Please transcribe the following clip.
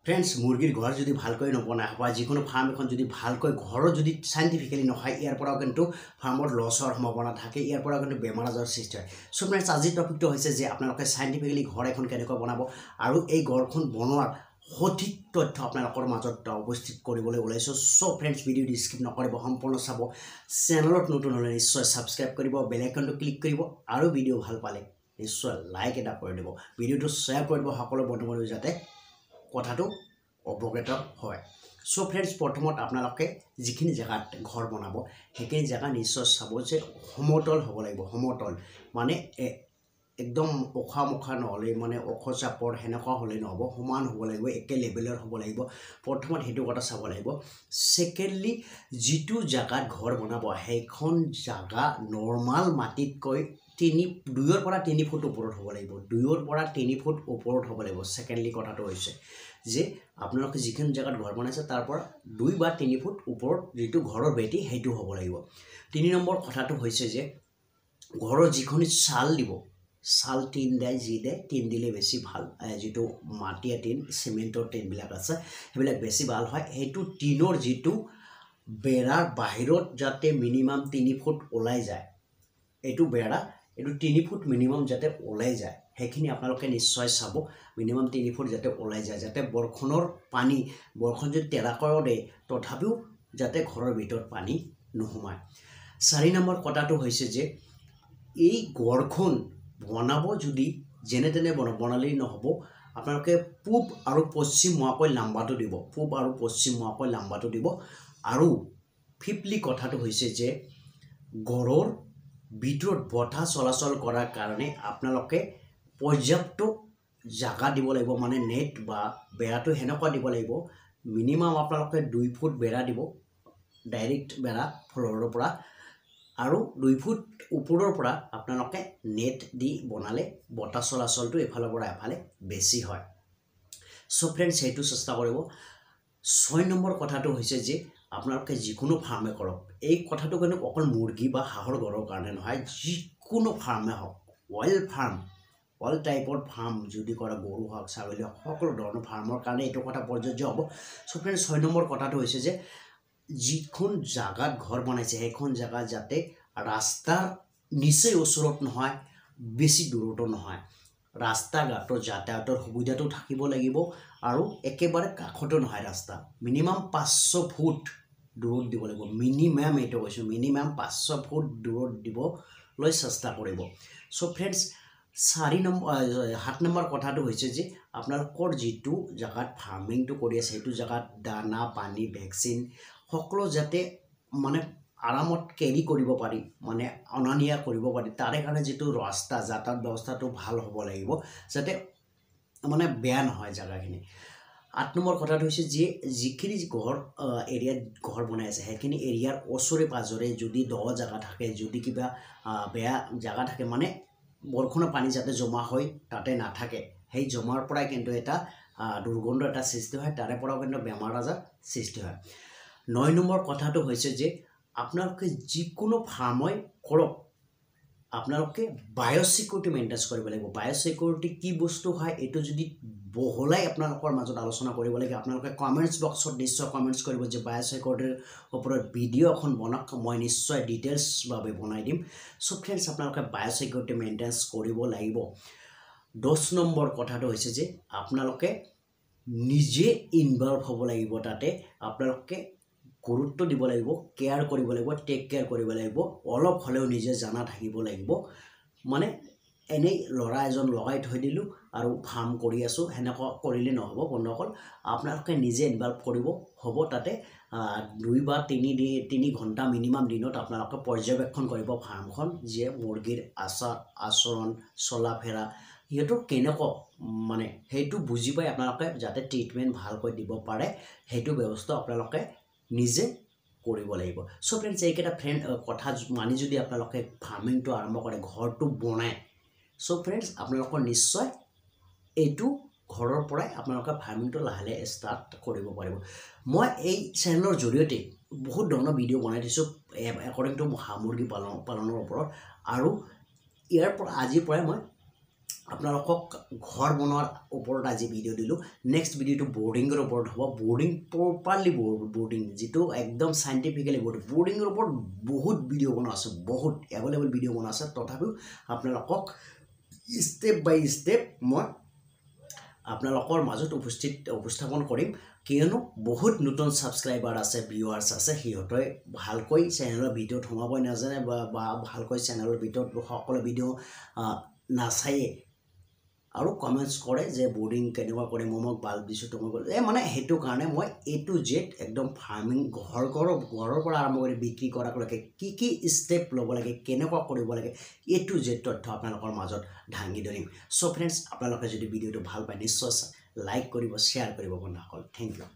friends মুৰ্গীৰ ঘৰ যদি ভালকৈ নবনায় বা যিকোনো ফাৰ্ম এখন যদি ভালকৈ ঘৰৰ যদি সাইণ্টিফিকেলি নহয় ইয়াৰ পৰাও কিন্তু ফাৰ্মৰ লছ হোৱাৰ সম্ভাৱনা থাকে ইয়াৰ পৰাও কিন্তু বেমাৰ আজাৰৰ সৃষ্টি হয় সো ফ্ৰেণ্ডছ আজিৰ টপিকটো হৈছে যে আপোনালোকে সাইণ্টিফিকেলি ঘৰ এখন কেনেকৈ বনাব আৰু এই ঘৰখন বনোৱাৰ সঠিক তথ্য আপোনালোকৰ মাজত উপস্থিত কৰিবলৈ ওলাইছো সো ফ্ৰেণ্ডছ ভিডিঅ'টো স্কিপ নকৰিব সম্পূৰ্ণ চাব চেনেলত নতুন হ'লে নিশ্চয় সাবস্ক্ৰাইব কৰিব বেল আইকনটো ক্লিক কৰিব আৰু ভিডিঅ' ভাল পালে নিশ্চয় লাইক এটা কৰি দিব ভিডিঅ'টো শ্বেয়াৰ কৰিব সকলো বন্ধু-বান্ধৱী যাতে কথাটো অৱগত হয় সো ফ্ৰেণ্ডছ প্ৰথমত আপোনালোকে যিখিনি জায়গাত ঘৰ বনাব সেইখিনি জায়গা নিশ্চয় চাব যে সমতল হ'ব লাগিব সমতল মানে একদম ওখা নহ'লে মানে ওখ চাপৰ হেনেকুৱা হ'লে নহ'ব সমান হ'ব লাগিব একে লেভেলৰ হ'ব লাগিব প্ৰথমত হেতু কথা চাব লাগিব সেকেন্ডলি যিটো জায়গাত ঘৰ বনাব সেইখন জায়গা নৰমাল মাটিতকৈ 2 পৰা 3 ফুট ওপৰত হ'ব লাগিব 2 পৰা 3 ফুট ওপৰত হ'ব লাগিব সেকেন্ডলি কথাটো হৈছে যে আপোনালোকে যিখন জায়গাত ঘৰ বনাইছে তাৰ পৰা 2 বা 3 ফুট ওপৰত যেটো ঘৰৰ বেটি হেতু হ'ব লাগিব 3 নম্বৰ কথাটো হৈছে যে ঘৰৰ যিখনি চাল দিব চাল টিন দাই জি দে টিন দিলে বেছি ভাল যেটো মাটিয়া টিন সিমেন্টৰ টিন বিলাক আছে হেবিলাক বেছি ভাল হয় হেতু টিনৰ যেটো বেৰাৰ বাহিৰত যাতে মিনিমাম 3 ফুট ওলাই যায় এটো বেৰা এটো 3 ফুট মিনিমাম যাতে ওলাই যায় হেখিনি আপোনালোকে নিশ্চয় চাব মিনিমাম 3 ফুট যাতে ওলাই যায় যাতে বৰখনৰ পানী বৰখন যদি তেৰা কৰে দে তথাপিও যাতে ঘৰৰ ভিতৰত পানী নহমায় 4 নম্বৰ কথাটো হৈছে যে এই ঘৰখন বনাব যদি যেনে তেনে বনালেই নহব আপোনালোকে পূব আৰু পশ্চিম মুৱাকৈ লাম্বাটো দিব পূব আৰু পশ্চিম মুৱাকৈ লাম্বাটো দিব আৰু ফিফলি কথাটো হৈছে যে ঘৰৰ ভিতৰত বতাহ চলাচল কৰাৰ কাৰণে আপোনালোকে পৰ্যাপ্ত জায়গা দিব লাগিব মানে নেট বা বেৰাটো হেনকুৱা দিব লাগিব মিনিমাম আপোনালোকে 2 ফুট বেৰা দিব ডাইৰেক্ট বেৰা ফ্লৰৰ পৰা আৰু 2 ফুট ওপৰৰ পৰা আপোনালোকে নেট দি বনালে বতাহ চলাচলটো এফালৰ পৰা এফালে বেছি হয় সো ফ্ৰেণ্ডছ হেতু চেষ্টা কৰিব 6 নম্বৰ কথাটো হৈছে যে আপোনালোকে যিকোনো ফাৰ্মে কৰক এই কথাটো কিন্তু অকল মুৰ্গী বা হাঁহৰ ঘৰৰ কাৰণে নহয় যিকোনো ফাৰ্মে হওক অল টাইপৰ ফাৰ্ম যদি কৰা গৰু হওক ছাগলী হওক সকলো ধৰণৰ ফাৰ্মৰ কাৰণে এইটো কথা প্ৰযোজ্য হ'ব সো ফ্ৰেণ্ডছ 6 নম্বৰ কথাটো হৈছে যে যিখন জায়গাত ঘৰ বনাইছে সেইখন জায়গা যাতে ৰাস্তাৰ নিচে ওচৰত নহয় বেছি দূৰতো নহয় ৰাস্তা ঘাটৰ যাতায়াতৰ সুবিধাটো থাকিব লাগিব আৰু একেবাৰে কাষতো নহয় ৰাস্তা মিনিমাম 500 ফুট দূৰত দিব লাগিব মিনিমাম এটো কৈছো মিনিমাম 500 ফুট দূৰত দিব লৈ চেষ্টা কৰিব সো ফ্ৰেণ্ডছ 7 নম্বৰ কথাটো হৈছে যে আপোনালোকৰ যেটো জায়গাত ফাৰ্মিংটো কৰি আছে হেতু জায়গাত দানা পানী ভ্যাকচিন সকলো যাতে মানে আৰামত কেৰি কৰিব পাৰি মানে অনানিয়া কৰিব পাৰি তাৰে কাৰণে যেটো ৰাস্তা যাতায়াত ব্যৱস্থাটো ভাল হ'ব লাগিব যাতে মানে বেয়া নহয় জায়গাখিনি 8 নম্বৰ কথাটো হৈছে যে যিখিনি ঘৰ এৰিয়াত ঘৰ বনাই আছে হেখিনি এৰিয়াৰ ওচৰে পাজৰে যদি দ জায়গা থাকে যদি কিবা বেয়া জায়গা থাকে মানে বৰখনৰ পানী যাতে জমা হয় তাতে না থাকে সেই জমাৰ পৰাই কিন্তু এটা দুৰ্গন্ধ এটা সৃষ্টি হয় তাৰে পৰাও কিন্তু বেমাৰ আজাৰ সৃষ্টি হয় 9 নম্বৰ কথাটো হৈছে যে আপোনালোকে যিকোনো ফাৰ্মই কৰক আপোনালোকে বায়োসিকিউৰিটি মেইনটেইন কৰিব লাগিব বায়োসিকিউৰিটি কি বস্তু হয় এটো যদি বহলাই আপোনালোকৰ মাজত আলোচনা কৰিব লাগে আপোনালোকে কমেন্টছ বক্সত নিশ্চয় কমেন্টছ কৰিব যে বায়োসিকিউৰিটিৰ ওপৰত ভিডিঅ' এখন বনাওক মই নিশ্চয় ডিটেইলছ ভাবে বনাই দিম সো ফ্ৰেণ্ডছ আপোনালোকে বায়োসিকিউৰিটি মেইনটেইন কৰিব লাগিব 10 নম্বৰ কথাটো হৈছে যে আপোনালোকে নিজে ইনভলভ হ'ব লাগিব তাতে আপোনালোকে গুৰুত্ব দিব লাগিব কেয়াৰ কৰিব লাগিব টেক কেয়াৰ কৰিব লাগিব অলপ হলেও নিজে জানা থাকিব লাগিব মানে এনেই লৰা এজন লগাই থৈ দিলু আৰু ফাৰ্ম কৰি আছো হেনকা কৰিলে নহব বন্ধুসকল আপোনালোকে নিজে ইনভলভ কৰিব হ'ব তাতে 2 বা 3 ঘণ্টা মিনিমাম দিনত আপোনালোকে পৰ্যবেক্ষণ কৰিব ফাৰ্মখন যে মুৰ্গীৰ আচৰণ চলা ফেৰা হেতু কেনেকৈ মানে হেতু বুজি পাই আপোনালোকে যাতে ট্ৰিটমেন্ট ভালকৈ দিব পাৰে হেতু ব্যৱস্থা আপোনালোকে নিজে কৰিব লাগিব সো ফ্ৰেণ্ডছ এইকেটা কথা মানি যদি আপোনালোকে ফাৰ্মিংটো আৰম্ভ কৰে ঘৰটো বনায় সো ফ্ৰেণ্ডছ আপোনালোকৰ নিশ্চয় এটো ঘৰৰ পৰাই আপোনালোকে ফাৰ্মিংটো লাহে ষ্টাৰ্ট কৰিব পাৰিব মই এই চেনেলৰ জৰিয়তে বহুত ধৰণৰ ভিডিঅ' বনাই দিছো একৰ্ডিং টু মুৰ্গী পালনৰ ওপৰত আৰু ইয়াৰ পৰা আজিৰ পৰাই মই আপোনালোকক ঘৰ বনোৱাৰ ওপৰত আজি ভিডিঅ' দিলোঁ নেক্সট ভিডিঅ'টো বৰ্ডিঙৰ ওপৰত হ'ব বৰ্ডিং প্ৰপাৰলি বৰ্ডিং যিটো একদম চাইণ্টিফিকেলি বৰ্ডিঙৰ ওপৰত বহুত ভিডিঅ' বনোৱা আছে বহুত এভেইলেবল ভিডিঅ' বনোৱা আছে তথাপিও আপোনালোকক ষ্টেপ বাই ষ্টেপ মই আপোনালোকৰ মাজত উপস্থাপন কৰিম কিয়নো বহুত নতুন ছাবস্ক্ৰাইবাৰ আছে ভিউৱাৰ্ছ আছে সিহঁতে ভালকৈ চেনেলৰ ভিডিঅ'ত সোমাবই নাজানে বা ভালকৈ চেনেলৰ ভিতৰত সকলো ভিডিঅ' নাচায়ে আৰু কমেণ্টছ কৰে যে বৰ্ডিং কেনেকুৱা কৰে মই বাল্ব দিছোঁ তোমাক মানে সেইটো কাৰণে মই A to Z একদম ফাৰ্মিং ঘৰৰ পৰা আৰম্ভ কৰি বিক্ৰী কৰালৈকে কি ষ্টেপ ল'ব লাগে কেনেকুৱা কৰিব লাগে A to Z তথ্য আপোনালোকৰ মাজত দাঙি ধৰিম চ' ফ্ৰেণ্ডছ আপোনালোকে যদি ভিডিঅ'টো ভাল পায় নিশ্চয় লাইক কৰিব শ্বেয়াৰ কৰিব বন্ধুসকল থেংক ইউ